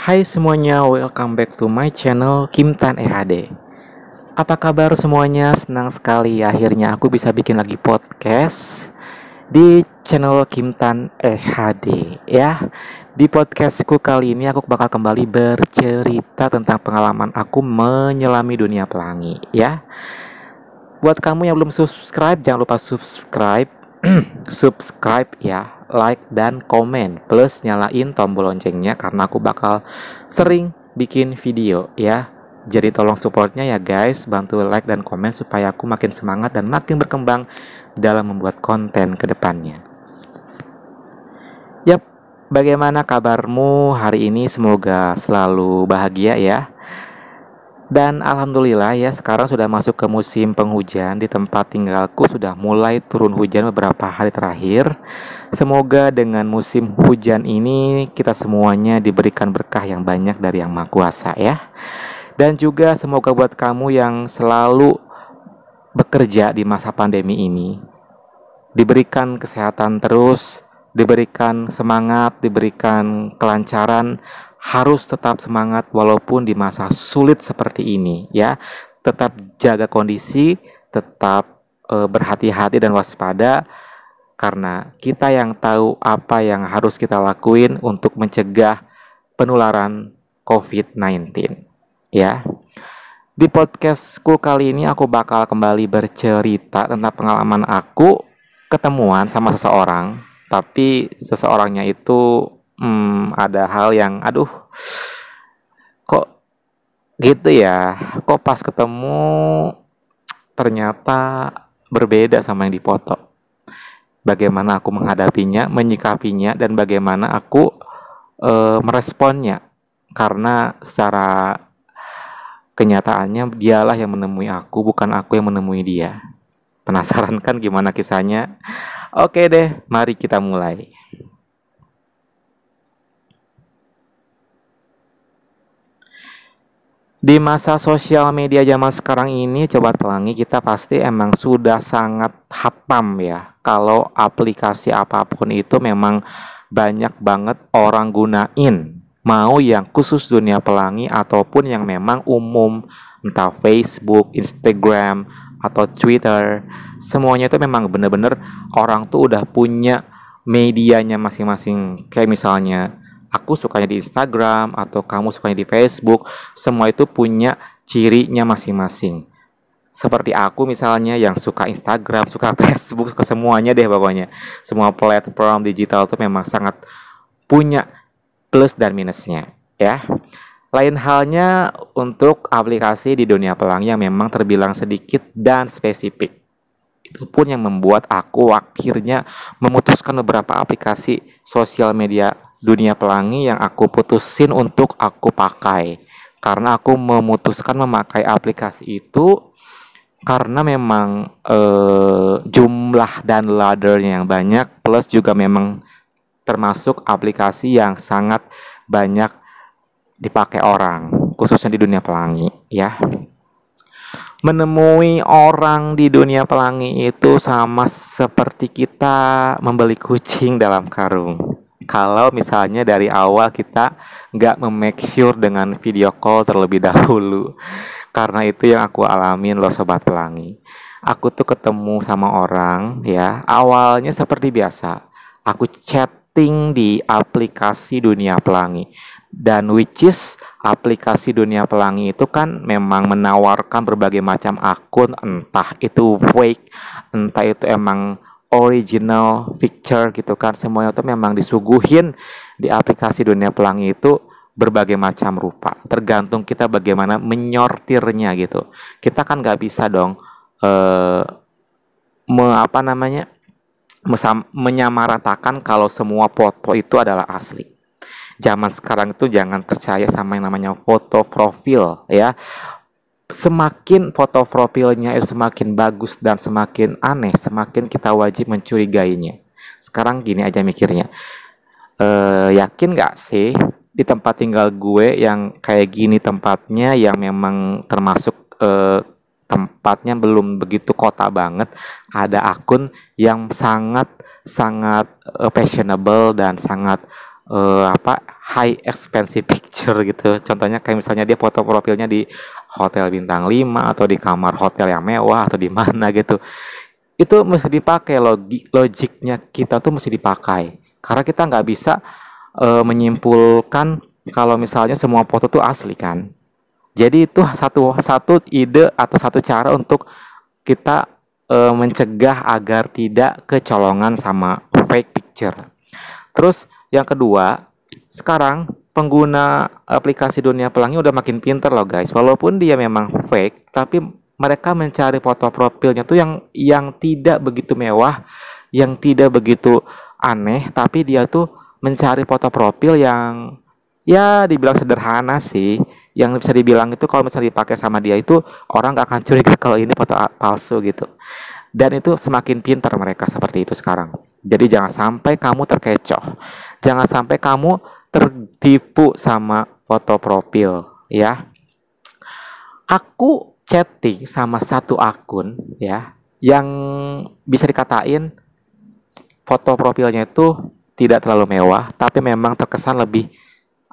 Hai semuanya, welcome back to my channel Kimtan EHD. Apa kabar semuanya? Senang sekali akhirnya aku bisa bikin lagi podcast di channel Kimtan EHD ya. Di podcastku kali ini aku bakal kembali bercerita tentang pengalaman aku menyelami dunia pelangi ya. Buat kamu yang belum subscribe, jangan lupa subscribe subscribe ya, like dan komen, plus nyalain tombol loncengnya karena aku bakal sering bikin video ya. Jadi tolong supportnya ya guys, bantu like dan komen supaya aku makin semangat dan makin berkembang dalam membuat konten ke depannya. Yap, bagaimana kabarmu hari ini? Semoga selalu bahagia ya. Dan alhamdulillah ya, sekarang sudah masuk ke musim penghujan. Di tempat tinggalku sudah mulai turun hujan beberapa hari terakhir. Semoga dengan musim hujan ini kita semuanya diberikan berkah yang banyak dari Yang Maha Kuasa ya. Dan juga semoga buat kamu yang selalu bekerja di masa pandemi ini, diberikan kesehatan terus, diberikan semangat, diberikan kelancaran. Harus tetap semangat walaupun di masa sulit seperti ini ya. Tetap jaga kondisi, tetap berhati-hati dan waspada, karena kita yang tahu apa yang harus kita lakuin untuk mencegah penularan COVID-19 ya. Di podcastku kali ini aku bakal kembali bercerita tentang pengalaman aku ketemuan sama seseorang, tapi seseorangnya itu ada hal yang kok gitu ya, kok pas ketemu ternyata berbeda sama yang dipoto. Bagaimana aku menghadapinya, menyikapinya, dan bagaimana aku meresponnya, karena secara kenyataannya dialah yang menemui aku, bukan aku yang menemui dia. Penasaran kan gimana kisahnya? Oke deh, mari kita mulai. Di masa sosial media zaman sekarang ini, Sobat Pelangi, kita pasti emang sudah sangat hatam ya. Kalau aplikasi apapun itu memang banyak banget orang gunain. Mau yang khusus dunia pelangi ataupun yang memang umum, entah Facebook, Instagram, atau Twitter. Semuanya itu memang bener-bener orang tuh udah punya medianya masing-masing. Kayak misalnya aku sukanya di Instagram atau kamu sukanya di Facebook, semua itu punya cirinya masing-masing. Seperti aku misalnya yang suka Instagram, suka Facebook, suka semuanya deh pokoknya. Semua platform digital itu memang sangat punya plus dan minusnya ya. Lain halnya untuk aplikasi di dunia pelangi yang memang terbilang sedikit dan spesifik. Itu pun yang membuat aku akhirnya memutuskan beberapa aplikasi sosial media dunia pelangi yang aku putusin untuk aku pakai. Karena aku memutuskan memakai aplikasi itu karena memang jumlah dan laddernya yang banyak, plus juga memang termasuk aplikasi yang sangat banyak dipakai orang, khususnya di dunia pelangi ya. Menemui orang di dunia pelangi itu sama seperti kita membeli kucing dalam karung. Kalau misalnya dari awal kita nggak memake sure dengan video call terlebih dahulu. Karena itu yang aku alamin loh Sobat Pelangi. Aku tuh ketemu sama orang ya, awalnya seperti biasa. Aku chatting di aplikasi dunia pelangi. Dan which is aplikasi dunia pelangi itu kan memang menawarkan berbagai macam akun, entah itu fake, entah itu emang original picture gitu kan. Semuanya itu memang disuguhin di aplikasi dunia pelangi itu berbagai macam rupa. Tergantung kita bagaimana menyortirnya gitu. Kita kan nggak bisa dong eh menyamaratakan kalau semua foto itu adalah asli. Zaman sekarang itu jangan percaya sama yang namanya foto profil ya. Semakin foto profilnya itu semakin bagus dan semakin aneh, semakin kita wajib mencurigainya. Sekarang gini aja mikirnya, yakin gak sih di tempat tinggal gue yang kayak gini tempatnya, yang memang termasuk tempatnya belum begitu kota banget, ada akun yang sangat fashionable dan sangat apa, high expensive picture gitu. Contohnya kayak misalnya dia foto profilnya di hotel bintang 5 atau di kamar hotel yang mewah atau di mana gitu. Itu mesti dipakai, logiknya kita tuh mesti dipakai. Karena kita nggak bisa menyimpulkan kalau misalnya semua foto tuh asli kan. Jadi itu satu satu ide atau satu cara untuk kita mencegah agar tidak kecolongan sama fake picture. Terus yang kedua, sekarang pengguna aplikasi Dunia Pelangi udah makin pinter loh guys. Walaupun dia memang fake, tapi mereka mencari foto profilnya tuh yang tidak begitu mewah, yang tidak begitu aneh, tapi dia tuh mencari foto profil yang ya dibilang sederhana sih, yang bisa dibilang itu kalau misalnya dipakai sama dia itu orang gak akan curiga kalau ini foto palsu gitu. Dan itu semakin pintar mereka seperti itu sekarang. Jadi jangan sampai kamu terkecoh. Jangan sampai kamu tertipu sama foto profil ya. Aku chatting sama satu akun ya yang bisa dikatain foto profilnya itu tidak terlalu mewah, tapi memang terkesan lebih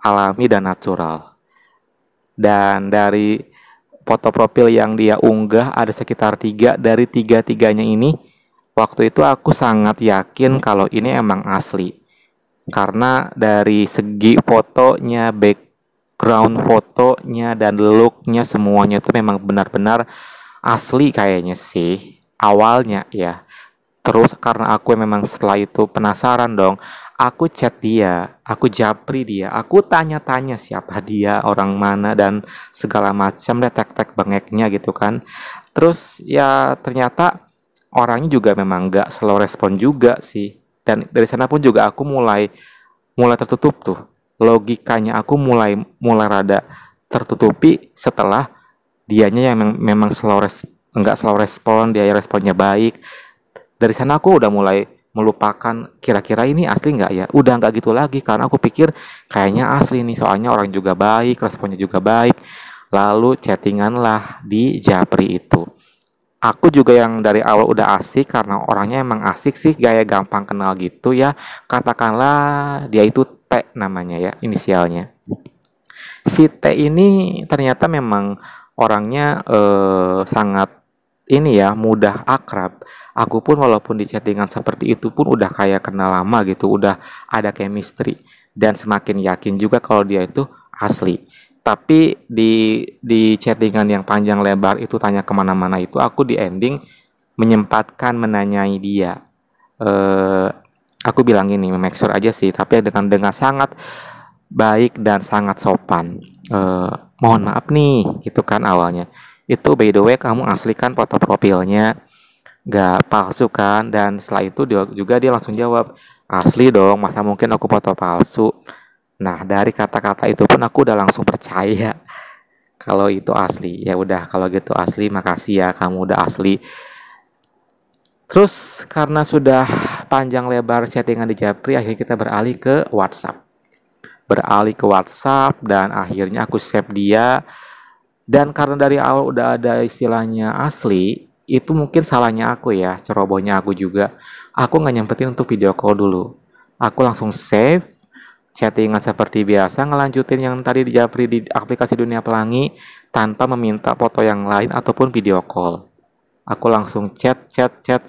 alami dan natural. Dan dari foto profil yang dia unggah ada sekitar 3, dari tiga-tiganya ini waktu itu aku sangat yakin kalau ini emang asli. Karena dari segi fotonya, background fotonya, dan looknya semuanya itu memang benar-benar asli kayaknya sih. Awalnya ya. Terus karena aku memang setelah itu penasaran dong, aku chat dia, aku japri dia, aku tanya-tanya siapa dia, orang mana, dan segala macam deh tek-tek bengeknya gitu kan. Terus ya ternyata orangnya juga memang gak slow respon juga sih. Dan dari sana pun juga aku mulai mulai tertutup tuh. Logikanya aku mulai mulai rada tertutupi setelah dianya yang memang enggak slow respon, dia responnya baik. Dari sana aku udah mulai melupakan kira-kira ini asli nggak ya. Udah nggak gitu lagi karena aku pikir kayaknya asli nih, soalnya orang juga baik, responnya juga baik. Lalu chattingan lah di Japri itu. Aku juga yang dari awal udah asik karena orangnya emang asik sih, gaya gampang kenal gitu ya. Katakanlah dia itu T namanya ya, inisialnya. Si T ini ternyata memang orangnya sangat ini ya, mudah akrab. Aku pun walaupun di chattingan seperti itu pun udah kayak kenal lama gitu, udah ada chemistry dan semakin yakin juga kalau dia itu asli. Tapi di chattingan yang panjang lebar itu tanya kemana-mana itu aku di ending menyempatkan menanyai dia. Eh, aku bilang ini make sure aja sih, tapi dengan sangat baik dan sangat sopan. Mohon maaf nih, gitu kan awalnya. Itu by the way kamu aslikan foto profilnya, nggak palsu kan? Dan setelah itu dia langsung jawab, asli dong, masa mungkin aku foto palsu. Nah dari kata-kata itu pun aku udah langsung percaya kalau itu asli. Ya udah kalau gitu asli, makasih ya kamu udah asli. Terus karena sudah panjang lebar chattingan di Japri, akhirnya kita beralih ke WhatsApp. Dan akhirnya aku save dia. Dan karena dari awal udah ada istilahnya asli, itu mungkin salahnya aku ya, cerobohnya aku juga. Aku nggak nyempetin untuk video call dulu. Aku langsung save, chattingan seperti biasa, ngelanjutin yang tadi di Japri di aplikasi Dunia Pelangi tanpa meminta foto yang lain ataupun video call. Aku langsung chat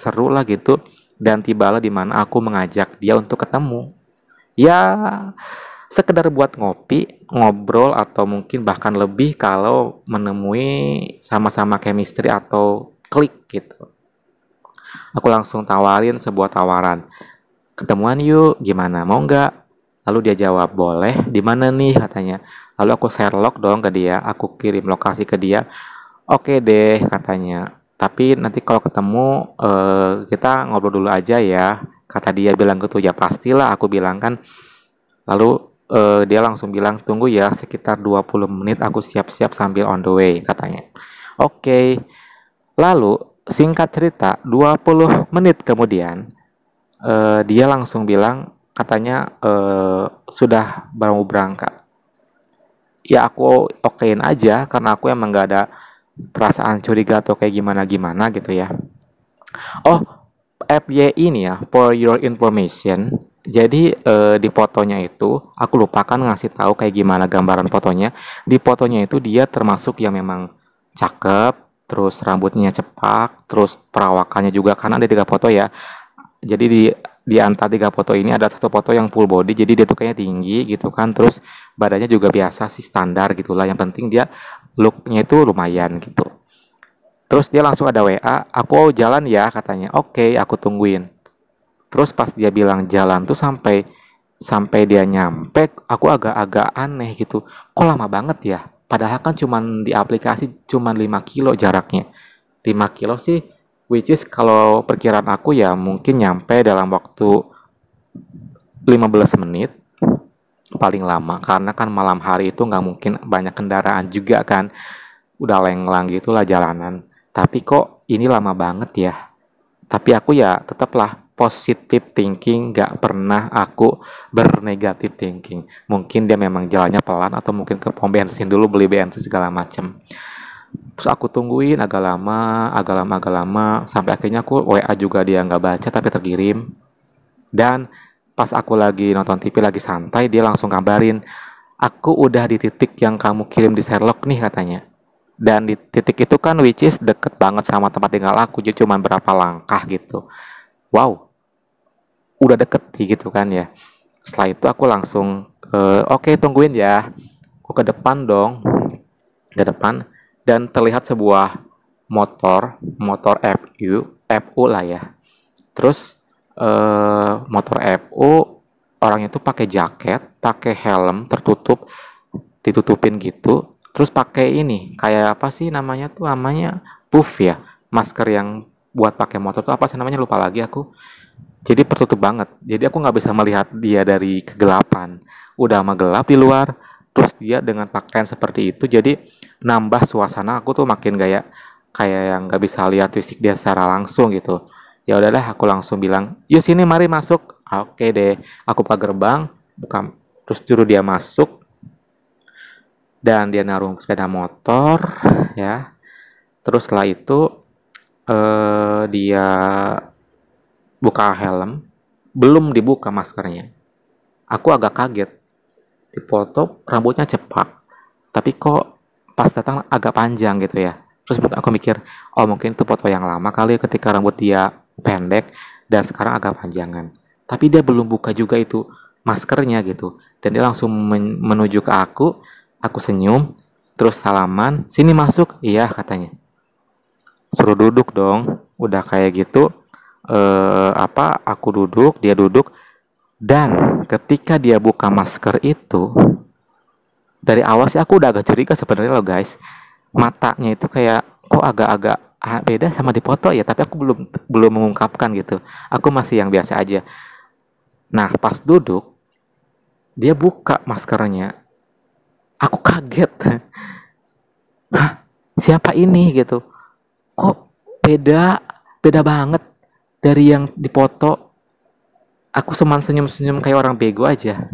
seru lah gitu, dan tibalah di mana aku mengajak dia untuk ketemu. Ya, sekedar buat ngopi, ngobrol, atau mungkin bahkan lebih kalau menemui sama-sama chemistry atau klik gitu. Aku langsung tawarin sebuah tawaran. Ketemuan yuk, gimana? Mau nggak? Lalu dia jawab, boleh. Di mana nih katanya. Lalu aku share log dong ke dia, aku kirim lokasi ke dia. Oke deh katanya. Tapi nanti kalau ketemu kita ngobrol dulu aja ya. Kata dia bilang gitu, ya pastilah aku bilang kan. Lalu dia langsung bilang, tunggu ya sekitar 20 menit aku siap-siap sambil on the way katanya. Oke. Lalu singkat cerita 20 menit kemudian dia langsung bilang katanya sudah mau berangkat. Ya aku okein aja karena aku emang gak ada perasaan curiga atau kayak gimana-gimana gitu ya. Oh, FYI ini ya, for your information, Jadi di fotonya itu aku lupakan ngasih tahu kayak gimana gambaran fotonya. Di fotonya itu dia termasuk yang memang cakep, terus rambutnya cepak, terus perawakannya juga karena ada 3 foto ya. Jadi di antara 3 foto ini ada satu foto yang full body, jadi dia tuh kayaknya tinggi gitu kan. Terus badannya juga biasa sih standar gitulah. Yang penting dia looknya itu lumayan gitu. Terus dia langsung ada WA, aku jalan ya katanya. Oke, aku tungguin. Terus pas dia bilang jalan tuh sampai sampai dia nyampe, aku agak-agak aneh gitu. Kok lama banget ya? Padahal kan cuman di aplikasi cuman 5 kilo jaraknya. 5 kilo sih, which is kalau perkiraan aku ya mungkin nyampe dalam waktu 15 menit paling lama. Karena kan malam hari itu nggak mungkin banyak kendaraan juga kan. Udah lenglang gitulah jalanan. Tapi kok ini lama banget ya? Tapi aku ya tetaplah positive thinking, gak pernah aku bernegatif thinking. Mungkin dia memang jalannya pelan atau mungkin ke pom bensin dulu beli bensin segala macem. Terus aku tungguin agak lama, sampai akhirnya aku WA juga dia nggak baca tapi terkirim. Dan pas aku lagi nonton TV lagi santai, dia langsung kabarin, aku udah di titik yang kamu kirim di Sherlock nih katanya. Dan di titik itu kan which is deket banget sama tempat tinggal aku, jadi cuma berapa langkah gitu. Wow, udah deket gitu kan ya. Setelah itu aku langsung oke, tungguin ya. Aku ke depan dong, ke depan, dan terlihat sebuah motor FU lah ya. Terus motor FU, orang itu pakai jaket, pakai helm tertutup, ditutupin gitu. Terus pakai ini, kayak apa sih namanya tuh, namanya puff ya, masker yang buat pakai motor tuh apa sih namanya, lupa lagi aku. Jadi tertutup banget. Jadi aku nggak bisa melihat dia dari kegelapan. Udah mah gelap di luar. Terus dia dengan pakaian seperti itu, jadi nambah suasana aku tuh makin kayak yang nggak bisa lihat fisik dia secara langsung gitu. Ya udahlah, aku langsung bilang, yuk sini mari masuk. Oke deh, aku buka gerbang, buka, terus juru dia masuk dan dia naruh sepeda motor ya. Terus setelah itu dia buka helm, belum dibuka maskernya. Aku agak kaget. Di foto rambutnya cepak, tapi kok pas datang agak panjang gitu ya. Terus aku mikir, oh mungkin itu foto yang lama kali ketika rambut dia pendek dan sekarang agak panjangan. Tapi dia belum buka juga itu maskernya gitu. Dan dia langsung menuju ke aku senyum, terus salaman, sini masuk, iya katanya. Suruh duduk dong, udah kayak gitu, aku duduk, dia duduk, dan ketika dia buka masker itu, dari awal sih aku udah agak curiga sebenarnya loh guys. Matanya itu kayak kok agak-agak beda sama di foto ya, tapi aku belum belum mengungkapkan gitu. Aku masih yang biasa aja. Nah, pas duduk, dia buka maskernya. Aku kaget. Hah, siapa ini gitu? Kok beda, beda banget dari yang di foto. Aku cuman senyum-senyum kayak orang bego aja.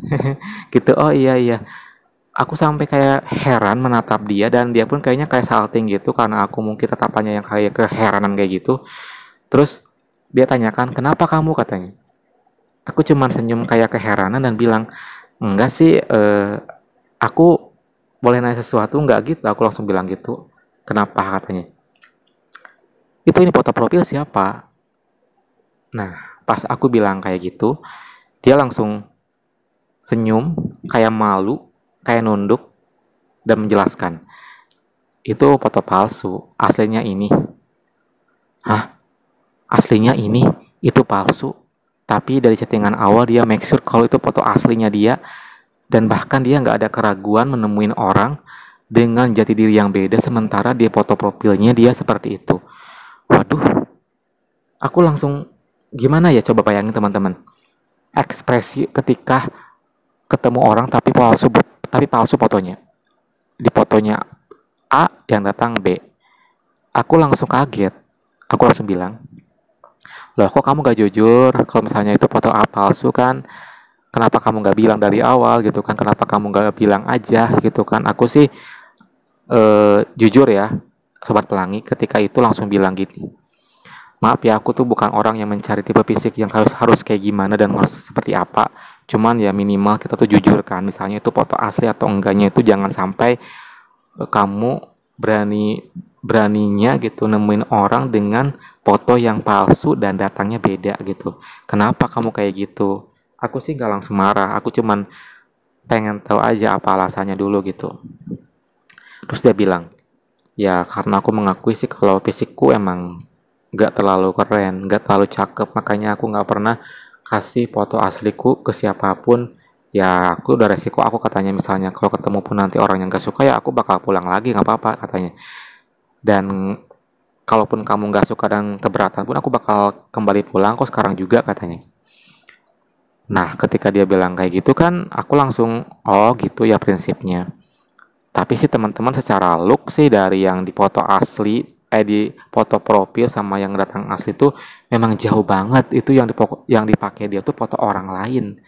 Gitu. Oh iya iya. Aku sampai kayak heran menatap dia dan dia pun kayaknya kayak salting gitu karena aku mungkin tatapannya yang kayak keheranan kayak gitu. Terus dia tanyakan, "Kenapa kamu?" katanya. Aku cuman senyum kayak keheranan dan bilang, "Enggak sih, aku boleh nanya sesuatu nggak?" Gitu. Aku langsung bilang gitu. "Kenapa?" katanya. "Itu ini foto profil siapa?" Nah, pas aku bilang kayak gitu, dia langsung senyum, kayak malu, kayak nunduk, dan menjelaskan, itu foto palsu, aslinya ini. Hah? Aslinya ini? Itu palsu? Tapi dari chattingan awal dia make sure kalau itu foto aslinya dia, dan bahkan dia nggak ada keraguan menemuin orang dengan jati diri yang beda sementara di foto profilnya dia seperti itu. Waduh, aku langsung gimana ya, coba bayangin teman-teman. Ekspresi ketika ketemu orang tapi palsu fotonya. Di fotonya A yang datang B. Aku langsung kaget. Aku langsung bilang, loh kok kamu gak jujur? Kalau misalnya itu foto A palsu kan, kenapa kamu gak bilang dari awal gitu kan? Kenapa kamu gak bilang aja gitu kan? Aku sih jujur ya, Sobat Pelangi, ketika itu langsung bilang gitu. Maaf ya, aku tuh bukan orang yang mencari tipe fisik yang harus kayak gimana dan harus seperti apa. Cuman ya minimal kita tuh jujur kan. Misalnya itu foto asli atau enggaknya itu jangan sampai kamu beraninya gitu nemuin orang dengan foto yang palsu dan datangnya beda gitu. Kenapa kamu kayak gitu? Aku sih nggak langsung marah. Aku cuman pengen tahu aja apa alasannya dulu gitu. Terus dia bilang, ya karena aku mengakui sih kalau fisikku emang gak terlalu keren, gak terlalu cakep, makanya aku gak pernah kasih foto asliku ke siapapun. Ya aku udah resiko aku katanya, misalnya kalau ketemu pun nanti orang yang gak suka ya aku bakal pulang lagi, gak apa-apa katanya. Dan kalaupun kamu gak suka dan keberatan pun aku bakal kembali pulang kok sekarang juga katanya. Nah ketika dia bilang kayak gitu kan aku langsung oh gitu ya prinsipnya. Tapi sih teman-teman secara look sih dari yang di foto asli, di foto profil sama yang datang asli tuh memang jauh banget. Itu yang dipakai dia tuh foto orang lain.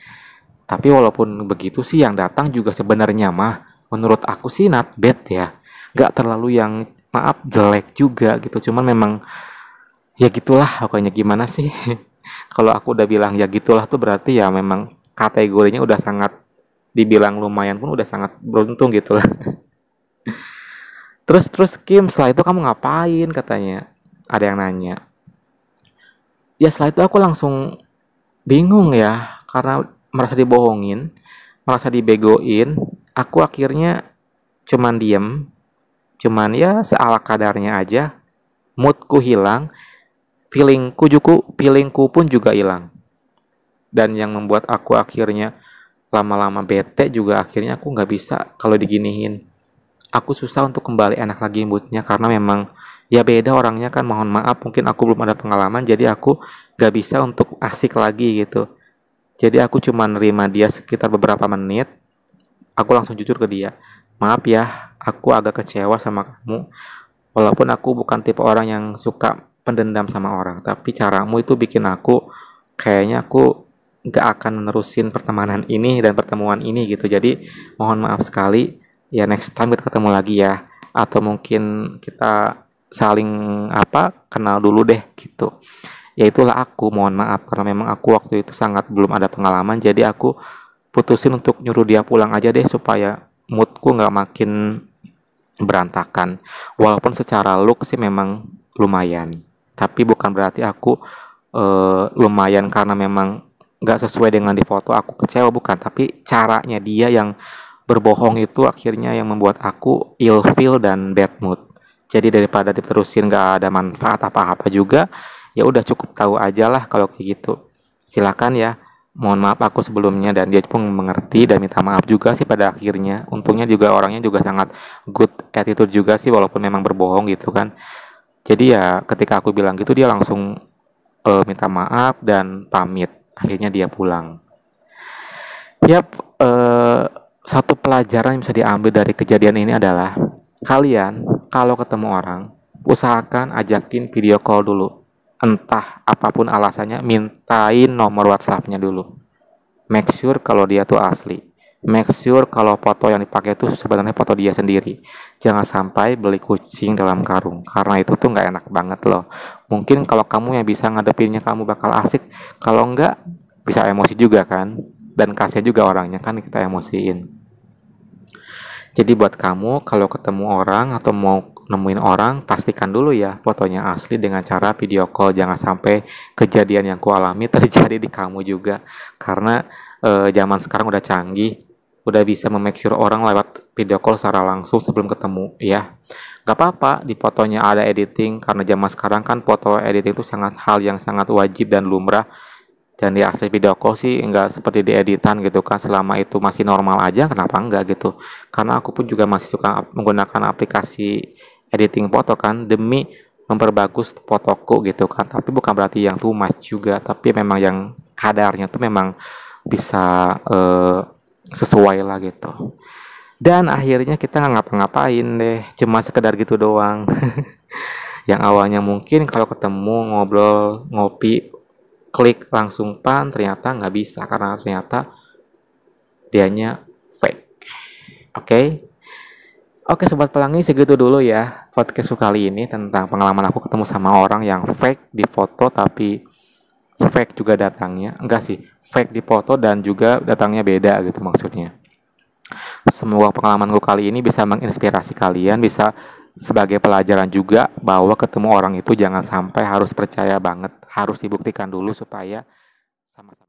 Tapi walaupun begitu sih yang datang juga sebenarnya mah menurut aku sih not bad ya. Gak terlalu yang maaf jelek juga gitu. Cuman memang ya gitulah pokoknya gimana sih. Kalau aku udah bilang ya gitulah tuh berarti ya memang kategorinya udah sangat dibilang lumayan pun udah sangat beruntung gitu lah. Terus Kim, setelah itu kamu ngapain katanya? Ada yang nanya. Ya setelah itu aku langsung bingung ya, karena merasa dibohongin, merasa dibegoin. Aku akhirnya cuman diem, cuman ya seala kadarnya aja. Moodku hilang, feelingku pun juga hilang. Dan yang membuat aku akhirnya lama-lama bete juga akhirnya aku nggak bisa kalau diginiin. Aku susah untuk kembali enak lagi moodnya karena memang ya beda orangnya kan, mohon maaf mungkin aku belum ada pengalaman jadi aku gak bisa untuk asik lagi gitu. Jadi aku cuma nerima dia sekitar beberapa menit, aku langsung jujur ke dia, maaf ya aku agak kecewa sama kamu, walaupun aku bukan tipe orang yang suka pendendam sama orang, tapi caramu itu bikin aku kayaknya aku gak akan menerusin pertemanan ini dan pertemuan ini gitu. Jadi mohon maaf sekali ya, next time kita ketemu lagi ya, atau mungkin kita saling kenal dulu deh gitu. Ya itulah aku mohon maaf karena memang aku waktu itu sangat belum ada pengalaman, jadi aku putusin untuk nyuruh dia pulang aja deh supaya moodku nggak makin berantakan. Walaupun secara look sih memang lumayan, tapi bukan berarti aku lumayan karena memang nggak sesuai dengan di foto aku kecewa, bukan, tapi caranya dia yang berbohong itu akhirnya yang membuat aku ill feel dan bad mood. Jadi daripada diterusin gak ada manfaat apa-apa juga, ya udah cukup tahu aja lah kalau kayak gitu. Silakan ya. Mohon maaf aku sebelumnya, dan dia pun mengerti dan minta maaf juga sih pada akhirnya. Untungnya juga orangnya juga sangat good attitude juga sih walaupun memang berbohong gitu kan. Jadi ya ketika aku bilang gitu dia langsung minta maaf dan pamit. Akhirnya dia pulang. Yap, satu pelajaran yang bisa diambil dari kejadian ini adalah kalian kalau ketemu orang, usahakan ajakin video call dulu. Entah apapun alasannya, mintain nomor WhatsApp-nya dulu. Make sure kalau dia tuh asli. Make sure kalau foto yang dipakai itu sebenarnya foto dia sendiri. Jangan sampai beli kucing dalam karung, karena itu tuh nggak enak banget loh. Mungkin kalau kamu yang bisa ngadepinnya kamu bakal asik, kalau nggak bisa emosi juga kan. Dan kasihan juga orangnya kan kita emosiin. Jadi buat kamu kalau ketemu orang atau mau nemuin orang, pastikan dulu ya fotonya asli dengan cara video call. Jangan sampai kejadian yang kualami terjadi di kamu juga. Karena zaman sekarang udah canggih, udah bisa memake sure orang lewat video call secara langsung sebelum ketemu ya. Gak apa-apa di fotonya ada editing, karena zaman sekarang kan foto editing itu sangat hal yang sangat wajib dan lumrah. Dan di asli video call sih enggak seperti di editan gitu kan, selama itu masih normal aja kenapa enggak gitu. Karena aku pun juga masih suka menggunakan aplikasi editing foto kan demi memperbagus fotoku gitu kan, tapi bukan berarti yang too much juga, tapi memang yang kadarnya tuh memang bisa sesuai lah gitu. Dan akhirnya kita nggak ngapa-ngapain deh, cuma sekedar gitu doang. Yang awalnya mungkin kalau ketemu ngobrol ngopi klik langsung pan, ternyata nggak bisa karena ternyata dianya fake. Oke, Oke Sobat Pelangi, segitu dulu ya podcastku kali ini tentang pengalaman aku ketemu sama orang yang fake di foto tapi fake juga datangnya. Enggak sih, fake di foto dan juga datangnya beda gitu maksudnya. Semoga pengalamanku kali ini bisa menginspirasi kalian, bisa sebagai pelajaran juga bahwa ketemu orang itu jangan sampai harus percaya banget, harus dibuktikan dulu supaya sama-sama.